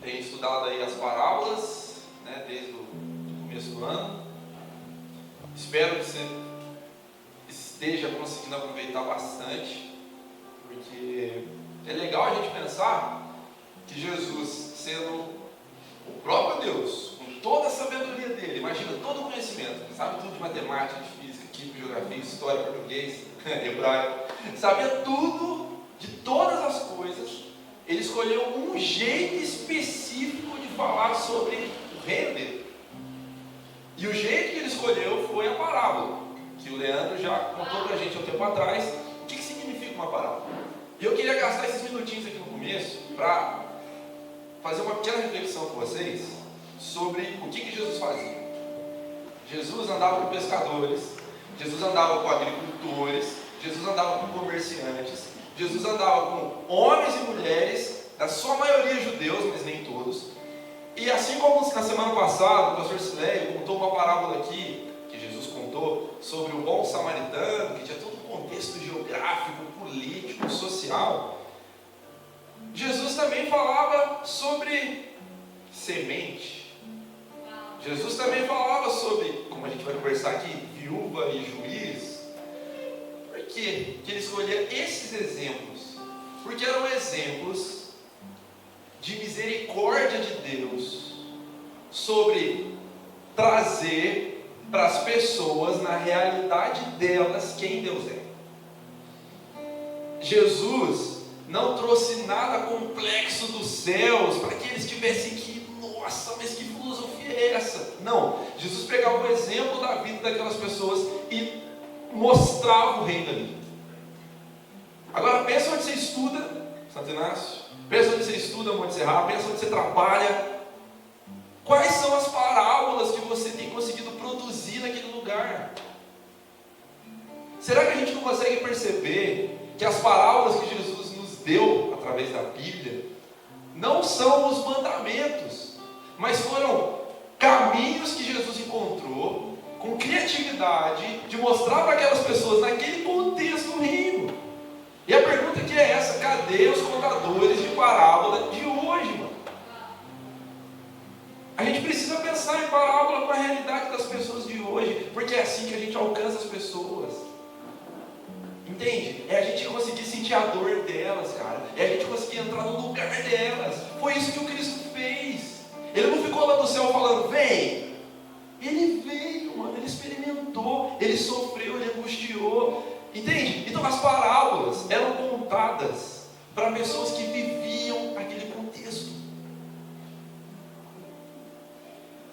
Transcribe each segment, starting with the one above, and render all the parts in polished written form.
Tenho estudado aí as parábolas, né, desde o começo do ano. Espero que você esteja conseguindo aproveitar bastante, porque é legal a gente pensar que Jesus, sendo o próprio Deus, com toda a sabedoria dele, imagina todo o conhecimento, sabe tudo de matemática, de física, química, geografia, história, português, hebraico, sabia tudo de todas as coisas. Ele escolheu um jeito específico de falar sobre o reino dele. E o jeito que ele escolheu foi a parábola, que o Leandro já contou pra gente há um tempo atrás. O que significa uma parábola? E eu queria gastar esses minutinhos aqui no começo para fazer uma pequena reflexão com vocês sobre o que Jesus fazia. Jesus andava com pescadores, Jesus andava com agricultores, Jesus andava com comerciantes, Jesus andava com homens e mulheres, da sua maioria judeus, mas nem todos. E assim como na semana passada o pastor Sileio contou uma parábola aqui, que Jesus contou, sobre o bom samaritano, que tinha todo um contexto geográfico, político, social, Jesus também falava sobre semente. Jesus também falava sobre, como a gente vai conversar aqui, viúva e juiz. Por que ele escolhia esses exemplos? Porque eram exemplos de misericórdia de Deus sobre trazer para as pessoas, na realidade delas, quem Deus é. Jesus não trouxe nada complexo dos céus para que eles tivessem que, nossa, mas que filosofia é essa? Não, Jesus pegava o exemplo da vida daquelas pessoas e mostrava o reino ali. Agora pensa onde você estuda, Santo Inácio, pensa onde você estuda, Monte Serra, pensa onde você trabalha. Quais são as parábolas que você tem conseguido produzir naquele lugar? Será que a gente não consegue perceber que as parábolas que Jesus nos deu através da Bíblia não são os mandamentos, mas foram caminhos que Jesus encontrou com criatividade de mostrar para aquelas pessoas naquele contexto o reino? E a pergunta que é essa: cadê os contadores de parábola de hoje, mano? A gente precisa pensar em parábola com a realidade das pessoas de hoje, porque é assim que a gente alcança as pessoas. Entende? É a gente conseguir sentir a dor delas, cara. É a gente conseguir entrar no lugar delas. Foi isso que o Cristo fez. Ele não ficou lá do céu falando, vem. Ele veio, mano. Ele experimentou. Ele sofreu, ele angustiou. Entende? Então as parábolas eram contadas para pessoas que viviam aquele contexto.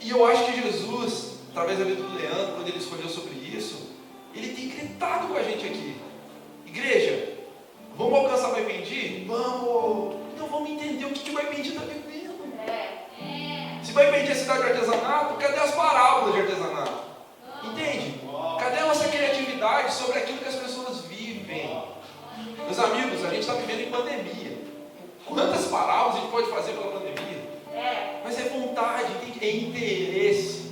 E eu acho que Jesus, através da vida do Leandro, quando ele escolheu sobre isso, ele tem gritado com a gente aqui. Igreja, vamos alcançar o Baipendi? Vamos! Então vamos entender o que o Baipendi está vivendo. Se Baipendi é cidade de artesanato, cadê as parábolas de artesanato? Entende? Cadê a nossa criatividade sobre aquilo que as pessoas vivem? Meus amigos, a gente está vivendo em pandemia. Quantas parábolas a gente pode fazer pela pandemia? Mas é vontade, é interesse.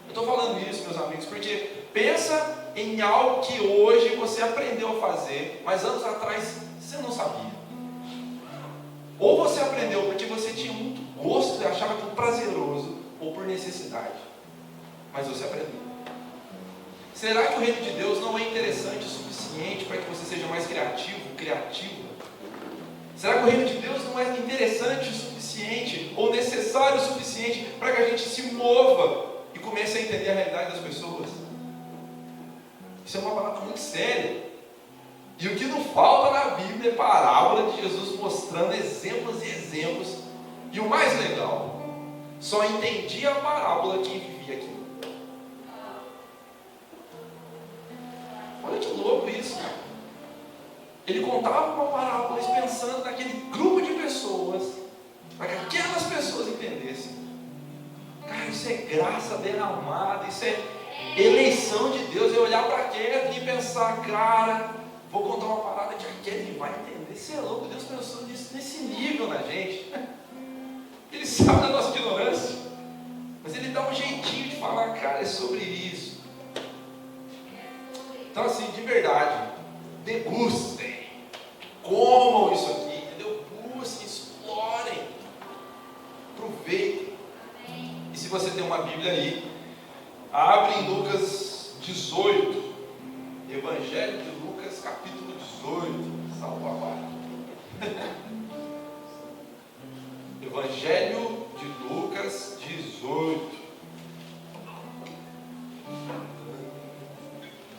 Eu estou falando isso, meus amigos, porque pensa em algo que hoje você aprendeu a fazer, mas anos atrás você não sabia. Ou você aprendeu porque você tinha muito gosto e achava aquilo prazeroso, ou por necessidade. Mas você aprendeu. Será que o reino de Deus não é interessante o suficiente para que você seja mais criativo, criativa? Será que o reino de Deus não é interessante o suficiente, ou necessário o suficiente, para que a gente se mova e comece a entender a realidade das pessoas? Isso é uma palavra muito séria. E o que não falta na Bíblia é parábola de Jesus mostrando exemplos e exemplos. E o mais legal, só entendia a parábola quem vivia aquilo. Olha que louco isso, cara. Ele contava uma parábola pensando naquele grupo de pessoas, para que aquelas pessoas entendessem. Cara, isso é graça derramada, isso é eleição de Deus. É olhar para aquele e pensar, cara, vou contar uma parada que aquele vai entender. Isso é louco, Deus pensou nisso, nesse nível na gente. Ele sabe da nossa ignorância, mas ele dá um jeitinho de falar, cara, é sobre isso. Então assim, de verdade, degustem, comam isso aqui, entendeu? Busquem, explorem. aproveitem. E se você tem uma Bíblia aí, abre em Lucas 18, Evangelho de Lucas, capítulo 18, salve papai. Evangelho de Lucas 18.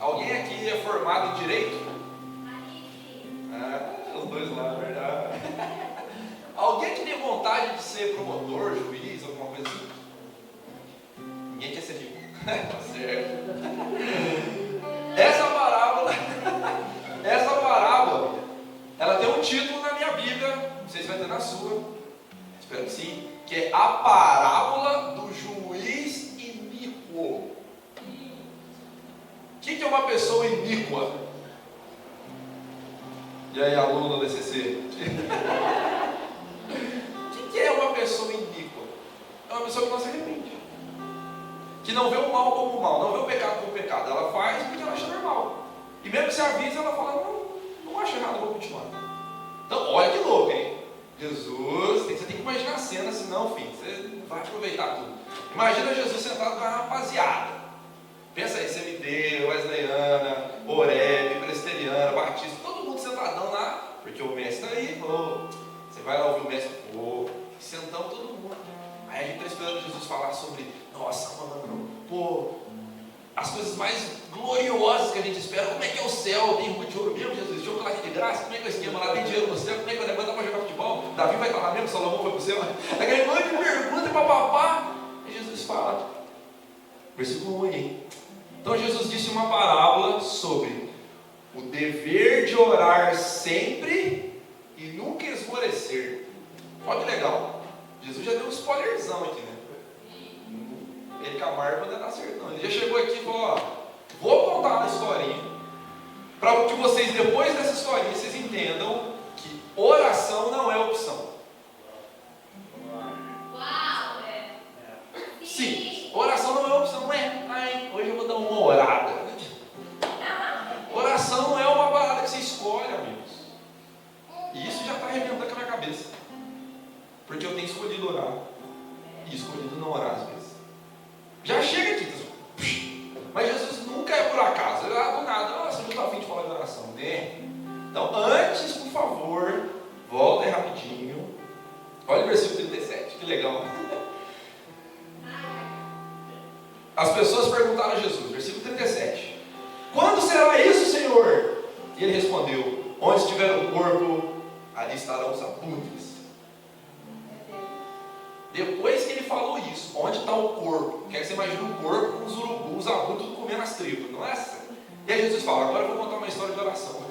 Alguém aqui é formado em Direito? Os dois lá, é verdade. Alguém que tem vontade de ser promotor, juiz, alguma coisa assim? Ninguém quer ser rico. Tá certo. Essa parábola, ela tem um título na minha Bíblia, não sei se vai ter na sua, espero que sim, que é a parábola do juiz iníquo. O que é uma pessoa iníqua? E aí, aluno do DCC? O que é uma pessoa iníqua? É uma pessoa que não se arrepende, que não vê o mal como o mal, não vê o pecado como pecado. Ela faz porque ela acha normal. E mesmo que se avisa, ela fala, não acho errado, vou continuar. Então, olha que louco, hein? Jesus, você tem que imaginar a cena, senão, filho, você não vai aproveitar tudo. Imagina Jesus sentado com a rapaziada. Pensa aí, CMD, Wesleyana, Oreb, Presteriana, Batista, todo mundo sentadão lá, porque o mestre está aí, você vai lá ouvir o mestre, sentamos todo mundo. Aí a gente está esperando Jesus falar sobre, nossa, mano, as coisas mais gloriosas que a gente espera. Como é que é o céu? Tem rua de ouro mesmo, Jesus? Chocolate de graça? Como é que é o esquema lá? Tem dinheiro no céu? Como é que vai levantar para jogar futebol? Davi vai estar lá mesmo? Salomão foi para o céu? Aquele monte de pergunta para papá. E Jesus fala, versículo 1 aí. Então Jesus disse uma parábola sobre o dever de orar sempre e nunca esmorecer. Olha que legal. Jesus já deu um spoilerzão aqui, né? Ele Camargo não dá certo não. Ele já chegou aqui e falou, vou contar uma historinha para que vocês, depois dessa historinha, vocês entendam que oração não é opção. Sim, oração não é opção, não é? Hoje eu vou dar uma orada. Oração não é uma parada que você escolhe, amigos. E isso já está arrebentando com a minha cabeça. Porque eu tenho escolhido orar e escolhido não orar às vezes. Já chega aqui, mas Jesus nunca é por acaso. Do nada, nossa, eu não estou a fim de falar de oração, né? Então, antes, por favor, volta aí rapidinho. Olha o versículo 37, que legal. As pessoas perguntaram a Jesus, versículo 37, quando será isso, Senhor? E ele respondeu, onde estiver o corpo, ali estarão os abutres. Depois que ele falou isso, onde está o corpo? Quer que você imagine o corpo com os urubus, os abutres, tudo comendo as tripas, não é? E aí Jesus fala, agora eu vou contar uma história de oração. O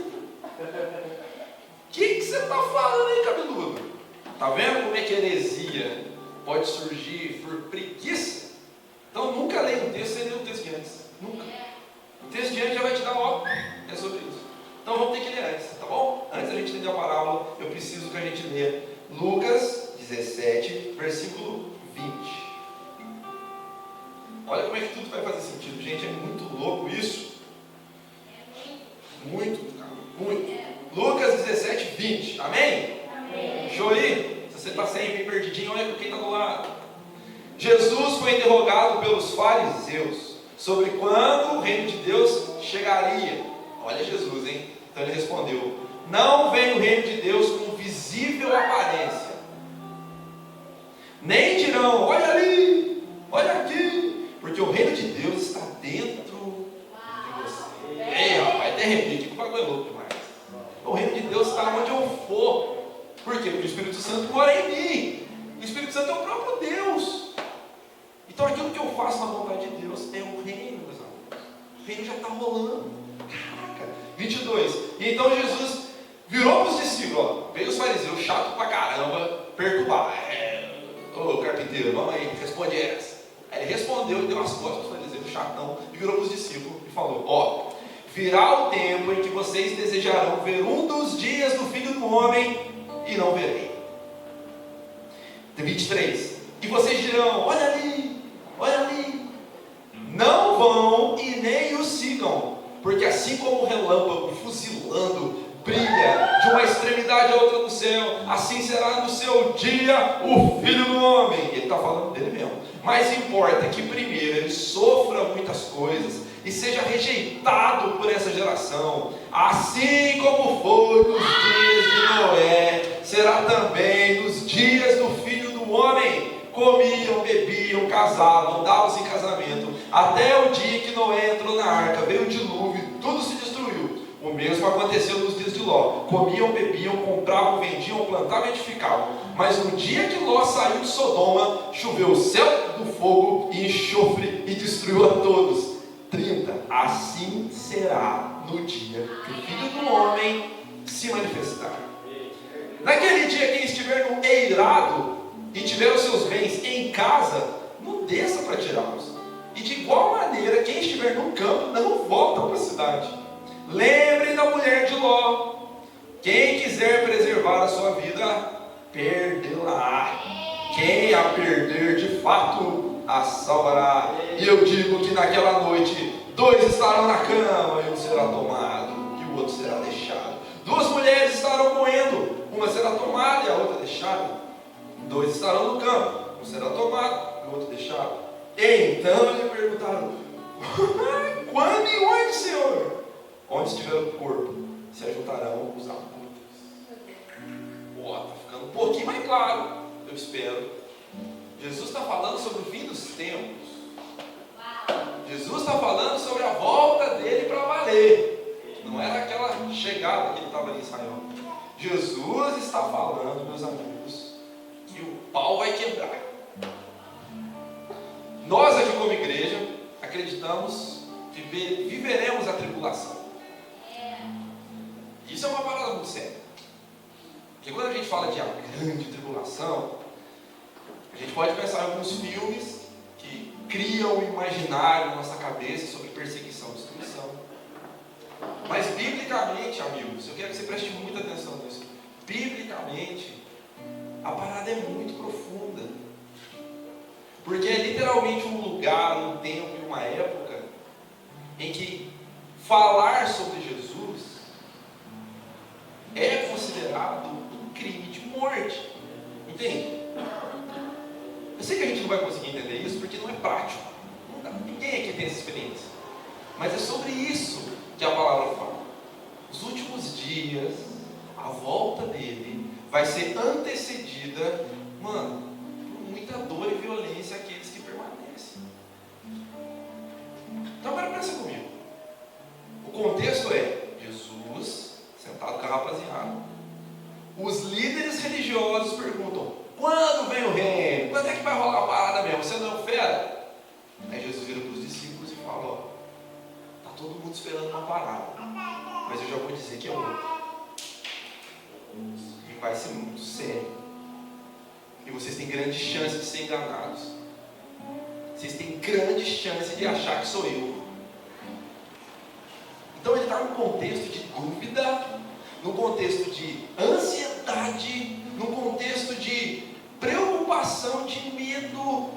que você está falando aí, cabeludo? Está vendo como é que heresia pode surgir por preguiça? Então nunca leia um texto sem ler o texto de antes. Nunca. O texto de antes já vai te dar é sobre isso. Então vamos ter que ler antes, tá bom? Antes da gente entender a parábola, eu preciso que a gente leia Lucas 17, versículo 20. Olha como é que tudo vai fazer sentido, gente. É muito louco isso. Muito, cara, muito. Lucas 17, 20. Amém? Amém. Show aí? Se você está sempre perdidinho, olha para quem está do lado. Jesus foi interrogado pelos fariseus sobre quando o reino de Deus chegaria. Olha Jesus, hein? Então ele respondeu, não vem o reino de Deus com visível aparência. Nem dirão, olha ali, olha aqui, porque o reino de Deus está dentro de você. Ei, rapaz, até repite, que o bagulho é louco demais. O reino de Deus está onde eu for. Por quê? Porque o Espírito Santo mora em mim. O Espírito Santo é o próprio Deus. Então aquilo que eu faço na vontade de Deus é o reino, meus amigos. O reino já está rolando. Caraca. 22. E então Jesus virou para os discípulos, veio os fariseus, chato pra caramba, perturbar. Ô carpinteiro, vamos aí, responde essa. Aí ele respondeu e deu as costas para os fariseus, chatão, e virou para os discípulos e falou, virá o tempo em que vocês desejarão ver um dos dias do Filho do Homem e não verei. 23. E vocês dirão, olha ali, não vão e nem o sigam, porque assim como o relâmpago fuzilando brilha de uma extremidade a outra do céu, assim será no seu dia o Filho do Homem. Ele está falando dele mesmo. Mas importa que primeiro ele sofra muitas coisas e seja rejeitado por essa geração, assim como foi nos dias de Noé, será também nos dias do Filho do Homem. Comiam, bebiam, casavam, davam-se em casamento, até o dia que Noé entrou na arca, veio o dilúvio, tudo se destruiu. O mesmo aconteceu nos dias de Ló. Comiam, bebiam, compravam, vendiam, plantavam e edificavam. Mas no dia que Ló saiu de Sodoma, choveu o céu do fogo e enxofre e destruiu a todos. 30. Assim será no dia que o Filho do Homem se manifestar. Naquele dia, quem estiver no eirado e tiver os seus bens em casa, não desça para tirá-los. E de igual maneira, quem estiver no campo, não volta para a cidade. Lembrem da mulher de Ló. Quem quiser preservar a sua vida, perdê-la. Quem a perder, de fato, a salvará. E eu digo que naquela noite, 2 estarão na cama, e um será tomado, e o outro será deixado. 2 mulheres estarão moendo, uma será tomada e a outra deixada. 2 estarão no campo, um será tomado e o outro deixado. Então lhe perguntaram: quando e onde, Senhor? Onde estiver o corpo, se ajuntarão os abutres. Está ficando um pouquinho mais claro, eu espero. Jesus está falando sobre o fim dos tempos. Jesus está falando sobre a volta dele para valer. Não era aquela chegada que ele estava ali ensaiando. Jesus está falando, meus amigos, que o pau vai quebrar. Nós aqui como igreja acreditamos que viveremos a tribulação. Isso é uma parada muito séria. Porque quando a gente fala de a grande tribulação, a gente pode pensar em alguns filmes que criam o imaginário na nossa cabeça sobre perseguição e destruição. Mas biblicamente, amigos, eu quero que você preste muita atenção nisso. Biblicamente, a parada é muito profunda. Porque é literalmente um lugar, um tempo e uma época em que falar sobre Jesus é considerado um crime de morte. Entende? Eu sei que a gente não vai conseguir entender isso porque não é prático. Ninguém aqui tem essa experiência. Mas é sobre isso que a palavra fala. Os últimos dias, a volta dele vai ser antecedida, por muita dor e violência àqueles que permanecem. Então agora pensa comigo. O contexto é Jesus sentado com a rapaziada. Os líderes religiosos perguntam: quando vem o reino? Quando é que vai rolar a parada mesmo? Você não é um fera? Aí Jesus vira para os discípulos e fala: está todo mundo esperando uma parada, mas eu já vou dizer que é outra. E vai ser muito sério. E vocês têm grande chance de ser enganados. Vocês têm grande chance de achar que sou eu. Então ele está num contexto de dúvida, num contexto de ansiedade, num contexto de preocupação, de medo.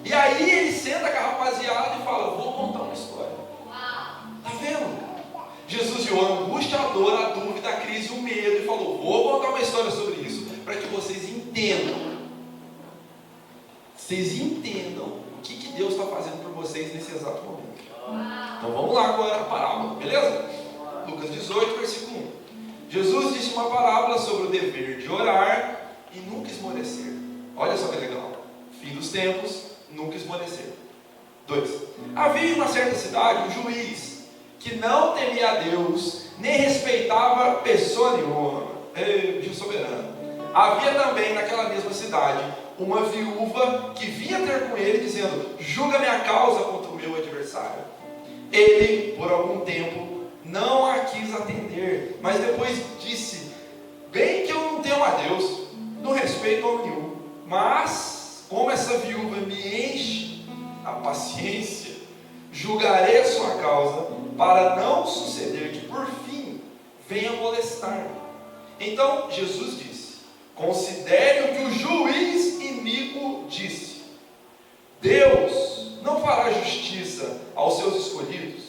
E aí ele senta com a rapaziada e fala: vou contar uma história. Está vendo? Jesus viu a angústia, a dor, a dúvida, a crise, o medo e falou: vou contar uma história sobre isso, para que vocês entendam. Vocês entendam o que Deus está fazendo por vocês nesse exato momento. Então vamos lá agora a parábola, beleza? Lucas 18, versículo 1. Jesus disse uma parábola sobre o dever de orar e nunca esmorecer. Olha só que legal. Fim dos tempos, nunca esmorecer. 2. Havia em uma certa cidade um juiz que não temia a Deus, nem respeitava pessoa nenhuma. Deus soberano. Havia também naquela mesma cidade uma viúva que vinha ter com ele dizendo: julga minha causa contra o meu adversário. Ele, por algum tempo, não a quis atender, mas depois disse: bem que eu não temo a Deus, não respeito a nenhum, mas como essa viúva me enche a paciência, julgarei a sua causa, para não suceder que por fim venha molestar-me. Então Jesus disse: considere o que o juiz iníquo disse. Deus não fará justiça aos seus escolhidos,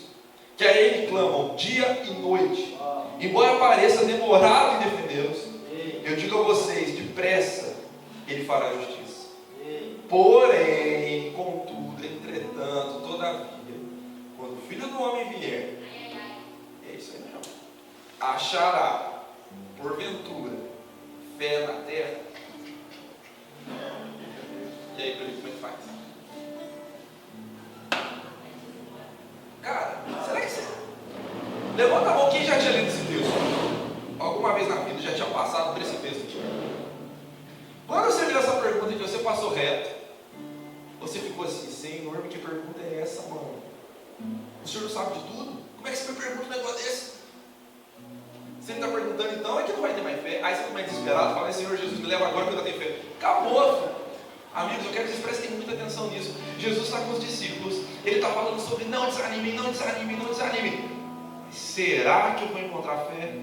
que a Ele clamam dia e noite, embora pareça demorado em defendê-los. Eu digo a vocês, depressa Ele fará justiça. Porém, todavia, quando o Filho do Homem vier, é isso aí mesmo, achará, porventura, fé na terra? E aí, como é que faz? Cara, será que você... Levanta a mão, quem já tinha lido esse texto? Alguma vez na vida já tinha passado por esse texto aqui? Quando você viu essa pergunta que você passou reto, você ficou assim: Senhor, que pergunta é essa, mano? O Senhor não sabe de tudo? Como é que você me pergunta um negócio desse? Se ele está perguntando, então é que não vai ter mais fé. Aí você fica desesperado, fala: Senhor Jesus, me leva agora que eu não tenho fé. Acabou, filho. Amigos, eu quero que vocês prestem muita atenção nisso. Jesus está com os discípulos, ele está falando sobre não desanimem, não desanimem, não desanimem. Será que eu vou encontrar fé?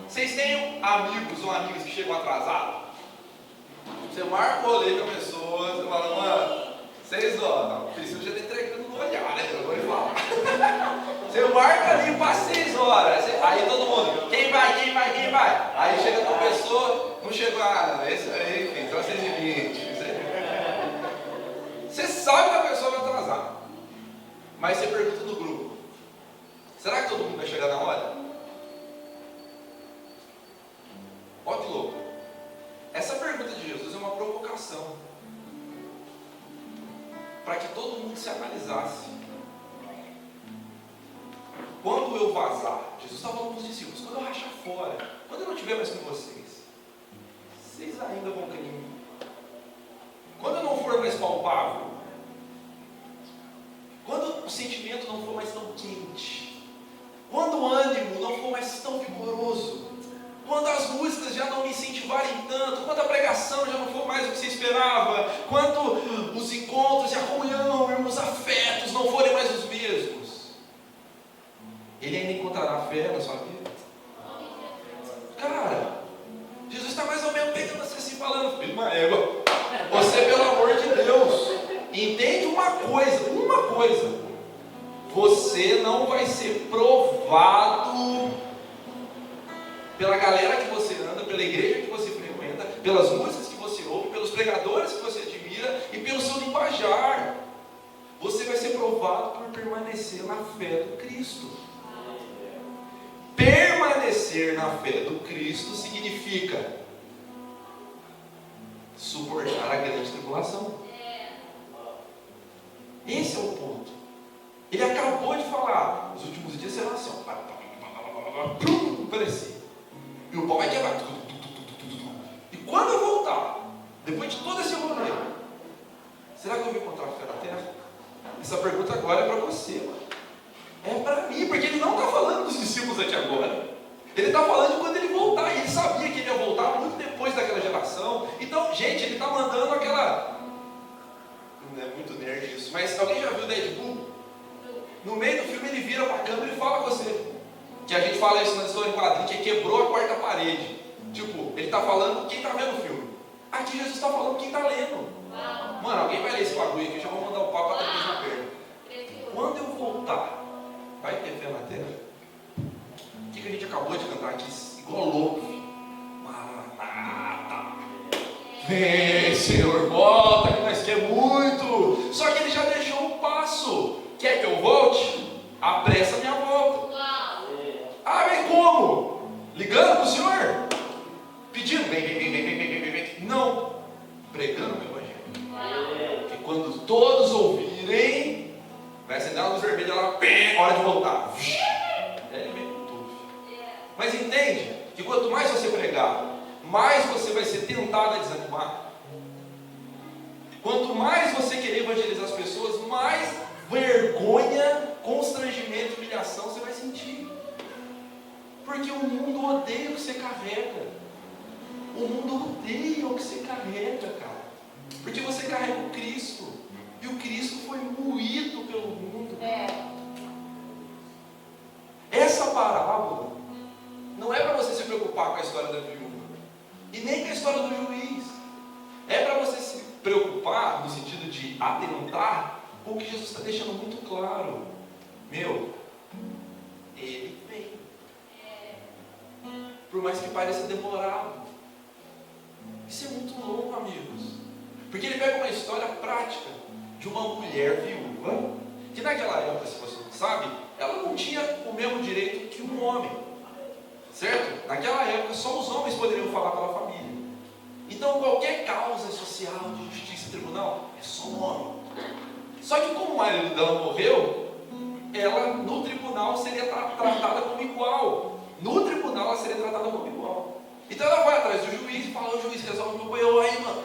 Vocês têm amigos ou amigas que chegam atrasados? Você marca o rolê com a pessoa, você fala: mano, 6 horas, preciso já estar entregando no olhar, né? Eu vou lhe falar. Você marca ali para 6 horas, aí todo mundo: quem vai, quem vai, quem vai? Aí chega uma pessoa, não chegou, esse aí, enfim, então 6h20. Você sabe que a pessoa vai atrasar, mas você pergunta no grupo: será que todo mundo vai chegar na hora? Olha que louco. Essa pergunta de Jesus é uma provocação para que todo mundo se analisasse. Quando eu vazar, Jesus estava falando para os discípulos: quando eu rachar fora, quando eu não estiver mais com vocês, vocês ainda vão crer em mim? Quando eu não for mais palpável, quando o sentimento não for mais tão quente, quando o ânimo não for mais tão vigoroso, quando as músicas já não me incentivarem tanto, quando a pregação já não for mais o que você esperava, quando os encontros e a comunhão e os afetos não forem mais os mesmos, ele ainda encontrará fé na sua vida? Cara, Jesus está mais ou menos pegando você assim, falando: filho de uma égua, você, pelo amor de Deus, entende uma coisa, você não vai ser provado pela galera que você anda, pela igreja que você frequenta, pelas músicas que você ouve, pelos pregadores que você admira e pelo seu linguajar. Você vai ser provado por permanecer na fé do Cristo. Permanecer na fé do Cristo significa suportar a grande tribulação. Esse é o ponto. Ele acabou de falar: os últimos dias serão assim, parecia. E o pau vai quebrar. E quando eu voltar, depois de todo esse rolê, será que eu vou encontrar fé na terra? Essa pergunta agora é para você, mano. É para mim, porque ele não está falando dos discípulos aqui agora. Ele está falando de quando ele voltar. E ele sabia que ele ia voltar muito depois daquela geração. Então, gente, ele está mandando aquela... Não é muito nerd isso, mas alguém já viu Deadpool? No meio do filme ele vira para a câmera e fala com você. Que a gente fala isso na história em quadrinho, que quebrou a quarta parede. Tipo, ele está falando quem está vendo o filme. Aqui Jesus está falando quem está lendo. Mano, alguém vai ler esse bagulho aqui, eu já vou mandar o papo até depois na perna. Quando eu voltar, vai ter fé na terra? O que a gente acabou de cantar aqui, igual louco? Maranata. Vem, Senhor, volta, que nós queremos muito. Só que ele já deixou um passo. Quer que eu volte? Apressa a minha volta. Ah, vem como? Ligando para o Senhor? Pedindo, vem. Não. Pregando o Evangelho. Porque quando todos ouvirem, vai acender uma luz vermelha lá, hora de voltar. Ele vem com tudo. Mas entende que quanto mais você pregar, mais você vai ser tentado a desanimar. Quanto mais você querer evangelizar as pessoas, mais vergonha, constrangimento e humilhação você vai sentir. Porque o mundo odeia o que você carrega. O mundo odeia o que você carrega, cara. Porque você carrega o Cristo. E o Cristo foi moído pelo mundo. Essa parábola não é para você se preocupar com a história da viúva. E nem com a história do juiz. É para você se preocupar no sentido de atentar com o que Jesus está deixando muito claro. Meu, ele vem. Por mais que pareça demorado. Isso é muito louco, amigos. Porque ele pega uma história prática de uma mulher viúva, que naquela época, se você não sabe, ela não tinha o mesmo direito que um homem, certo? Naquela época só os homens poderiam falar pela família. Então qualquer causa social de justiça e tribunal é só um homem. Só que como o marido dela morreu, ela no tribunal seria tratada como igual. No tribunal ela seria tratada como igual. Então ela vai atrás do juiz e fala: o juiz, resolve meu banho aí, mano.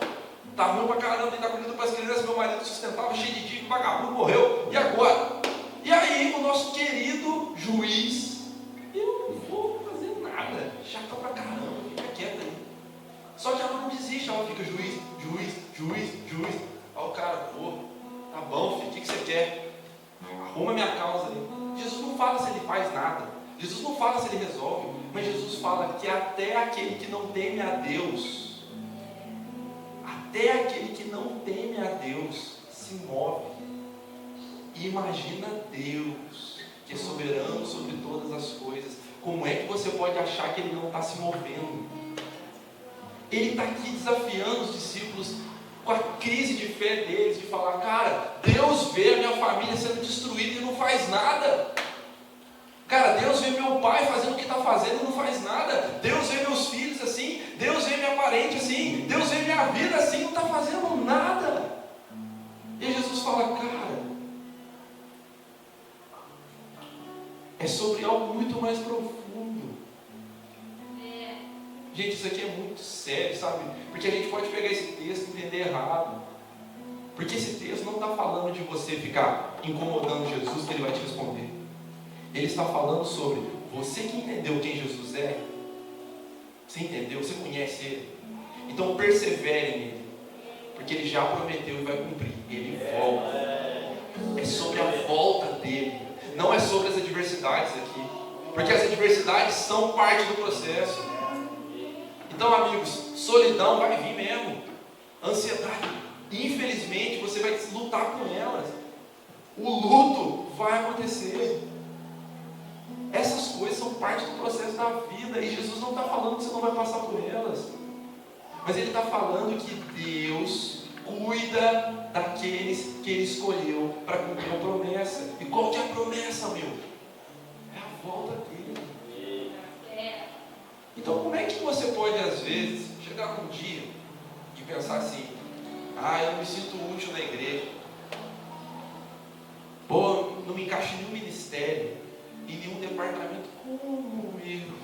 Tá ruim pra caramba, nem tá comendo para as crianças, meu marido sustentava, cheio de dívida, vagabundo, morreu, e agora? E aí o nosso querido juiz: eu não vou fazer nada, chata pra caramba, fica quieta aí. Só que ela não desiste, ela fica juiz. Aí o cara: pô, tá bom, filho, o que você quer? Arruma minha causa aí. Jesus não fala se ele faz nada, Jesus não fala se ele resolve, mas Jesus fala que até aquele que não teme a Deus, até aquele que não teme a Deus se move. E imagina Deus, que é soberano sobre todas as coisas, como é que você pode achar que ele não está se movendo? Ele está aqui desafiando os discípulos com a crise de fé deles, de falar: cara, Deus vê a minha família sendo destruída e não faz nada. Cara, Deus vê meu pai fazendo o que está fazendo e não faz nada. Deus vê meus filhos assim, Deus vê minha parente assim, Deus vê minha vida assim, não está fazendo nada. E Jesus fala: cara, é sobre algo muito mais profundo. Gente, isso aqui é muito sério, sabe? Porque a gente pode pegar esse texto e entender errado. Porque esse texto não está falando de você ficar incomodando Jesus, que ele vai te responder. Ele está falando sobre você que entendeu quem Jesus é. Você entendeu? Você conhece Ele? Então persevere nele, porque Ele já prometeu e vai cumprir. Ele volta. É sobre a volta dele, não é sobre as adversidades aqui, porque as adversidades são parte do processo. Então, amigos, solidão vai vir mesmo, ansiedade, infelizmente você vai lutar com elas. O luto vai acontecer. Essas coisas são parte do processo da vida, e Jesus não está falando que você não vai passar por elas, mas Ele está falando que Deus cuida daqueles que Ele escolheu para cumprir a promessa. E qual que é a promessa, meu? É a volta dele. Então como é que você pode às vezes chegar um dia e pensar assim: ah, eu não me sinto útil na igreja, pô, não me encaixo em nenhum ministério, em nenhum departamento. Como eu?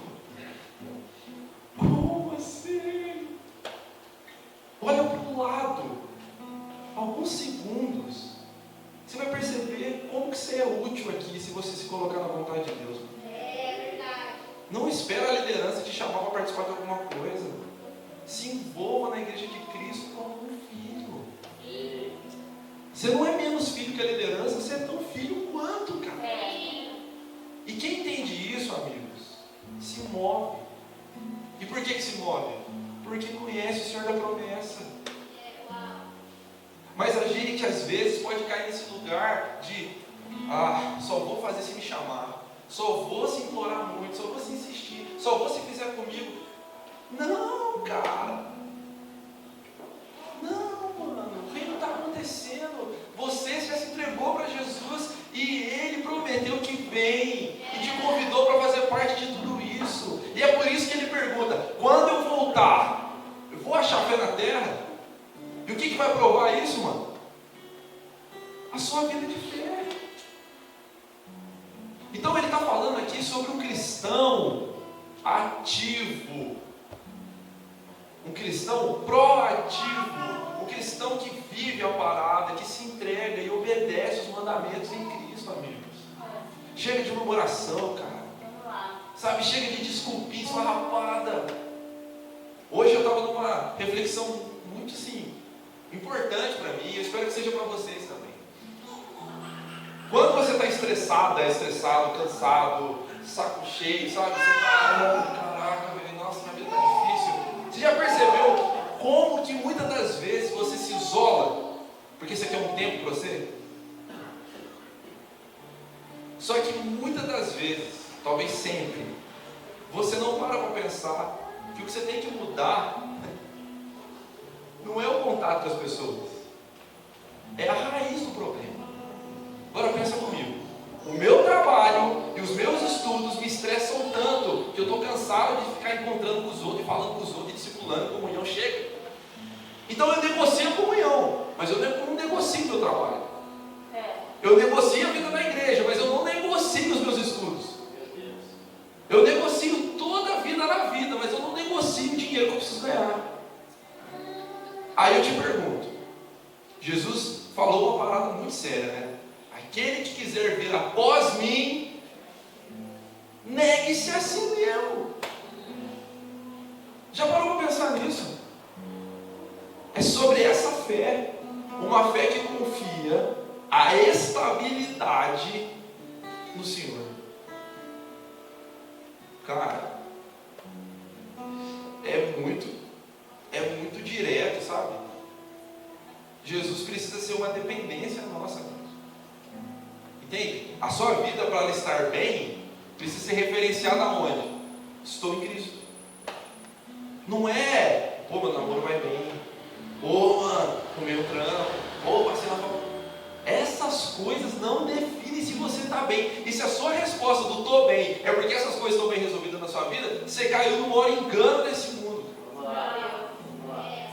Como assim? Olha para o lado, alguns segundos, você vai perceber como que você é útil aqui, se você se colocar na vontade de Deus. É verdade. Não espera a liderança te chamar para participar de alguma coisa. Se envolva na igreja de Cristo como um filho. Você não é menos filho que a liderança, você é tão filho quanto, cara. E quem entende isso, amigos, se move. E por que se move? Porque conhece o Senhor da promessa. Mas a gente às vezes pode cair nesse lugar de: ah, só vou fazer se me chamar, só vou se implorar muito, só vou se insistir, só vou se fizer comigo. Não, cara. Não, mano, o que não está acontecendo? Você já se entregou para Jesus e Ele prometeu que vem e te convidou para fazer parte de tudo isso. E é por isso que Ele pergunta: quando eu voltar, eu vou achar fé na terra? E o que vai provar isso, mano? A sua vida de fé. Então ele está falando aqui sobre um cristão ativo, um cristão proativo, um cristão que vive a parada, que se entrega e obedece os mandamentos em Cristo, amigos. Chega de murmuração, cara. Sabe, chega de desculpinha esfarrapada. Hoje eu estava numa reflexão muito assim, importante para mim, eu espero que seja para vocês também. Quando você está estressado, cansado, saco cheio, sabe? Você está: caraca, velho, nossa, minha vida está difícil. Você já percebeu como que muitas das vezes você se isola porque você quer um tempo para você? Só que muitas das vezes, talvez sempre, você não para pensar que o que você tem que mudar não é o contato com as pessoas. É a raiz do problema. Agora pensa comigo. O meu trabalho e os meus estudos me estressam tanto que eu estou cansado de ficar encontrando com os outros, e falando com os outros, e discipulando, comunhão chega. Então eu negocio a comunhão, mas eu não negocio o meu trabalho. Eu negocio a vida na igreja, mas eu não negocio os meus estudos. Eu negocio toda a vida na vida, mas eu não negocio o dinheiro que eu preciso ganhar. Aí eu te pergunto, Jesus falou uma parada muito séria, né? Aquele que quiser vir após mim, negue-se a si mesmo. Já parou para pensar nisso? É sobre essa fé, uma fé que confia a estabilidade no Senhor. Cara, é muito direto, sabe? Jesus precisa ser uma dependência nossa. Entende? A sua vida, para ela estar bem, precisa ser referenciada aonde? Estou em Cristo. Não é, pô, meu namoro vai bem. Pô, mano, comi um trampo. Pô, passei na faculdade. Essas coisas não definem se você está bem. E se a sua resposta do estou bem é porque essas coisas estão bem resolvidas na sua vida, você caiu no maior engano desse mundo.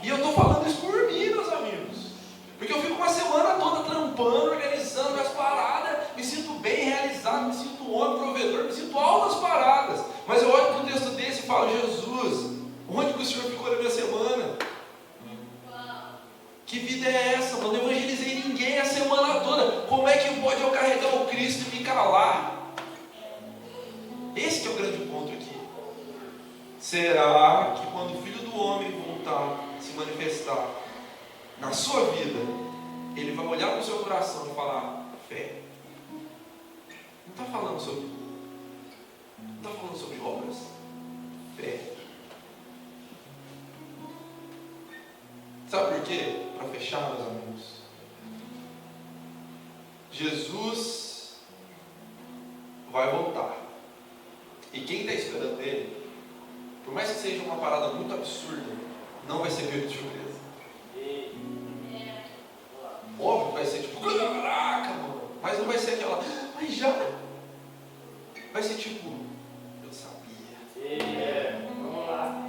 E eu estou falando isso por mim, meus amigos. Porque eu fico uma semana toda trampando, organizando minhas paradas, me sinto bem realizado, me sinto um homem provedor, me sinto altas paradas. Mas eu olho para um texto desse e falo, Jesus, onde que o Senhor ficou na minha semana? Que vida é essa, mano? Eu não evangelizei ninguém a semana toda. Como é que pode eu carregar o Cristo e me calar? Esse que é o grande ponto aqui. Será que quando o Filho do Homem voltar, se manifestar na sua vida, Ele vai olhar para o seu coração e falar, fé? Não está falando sobre obras. Fé. Sabe por quê? Para fechar, meus amigos. Jesus vai voltar. E quem está esperando Ele, por mais que seja uma parada muito absurda, não vai ser pego de surpresa. Óbvio que vai ser tipo, caraca, mano. Mas não vai ser aquela, mas já. Vai ser tipo, eu sabia. Vamos lá.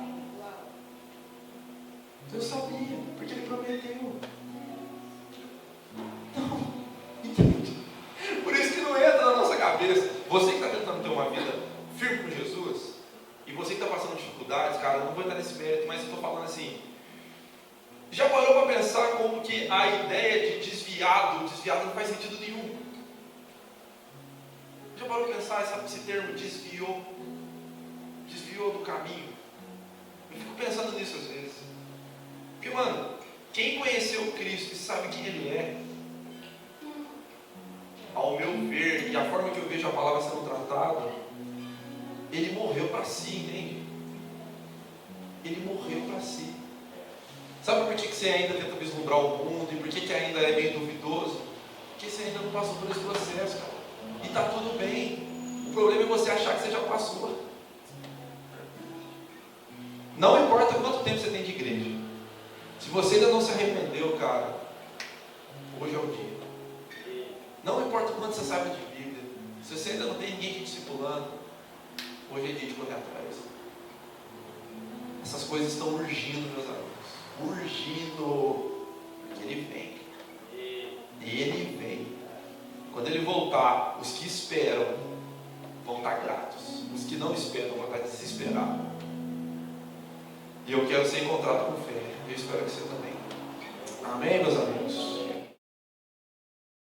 Eu sabia, porque Ele prometeu. Não, entende? Por isso que não entra na nossa cabeça. Você que está tentando ter uma vida firme com Jesus, e você que está passando dificuldades, cara, eu não vou entrar nesse mérito, mas eu estou falando assim. Já parou para pensar como que a ideia de desviado não faz sentido nenhum? Já parou para pensar esse termo desviou do caminho? Eu fico pensando nisso às vezes. Porque, mano, quem conheceu Cristo e sabe quem Ele é, ao meu ver, e a forma que eu vejo a palavra sendo tratada, Ele morreu para si, entende? Ele morreu para si. Sabe por que você ainda tenta vislumbrar o mundo e por que ainda é meio duvidoso? Porque você ainda não passou por esse processo, cara. E está tudo bem. O problema é você achar que você já passou. Não importa quanto tempo você tem de igreja. Se você ainda não se arrependeu, cara, hoje é o dia. Não importa quanto você sabe de Bíblia. Se você ainda não tem ninguém te discipulando, hoje é dia de correr atrás. Essas coisas estão urgindo, meus amigos. Urgindo, porque Ele vem. Ele vem. Quando Ele voltar, os que esperam vão estar gratos. Os que não esperam vão estar desesperados. E eu quero ser encontrado com fé. Eu espero que você também. Amém, meus amigos?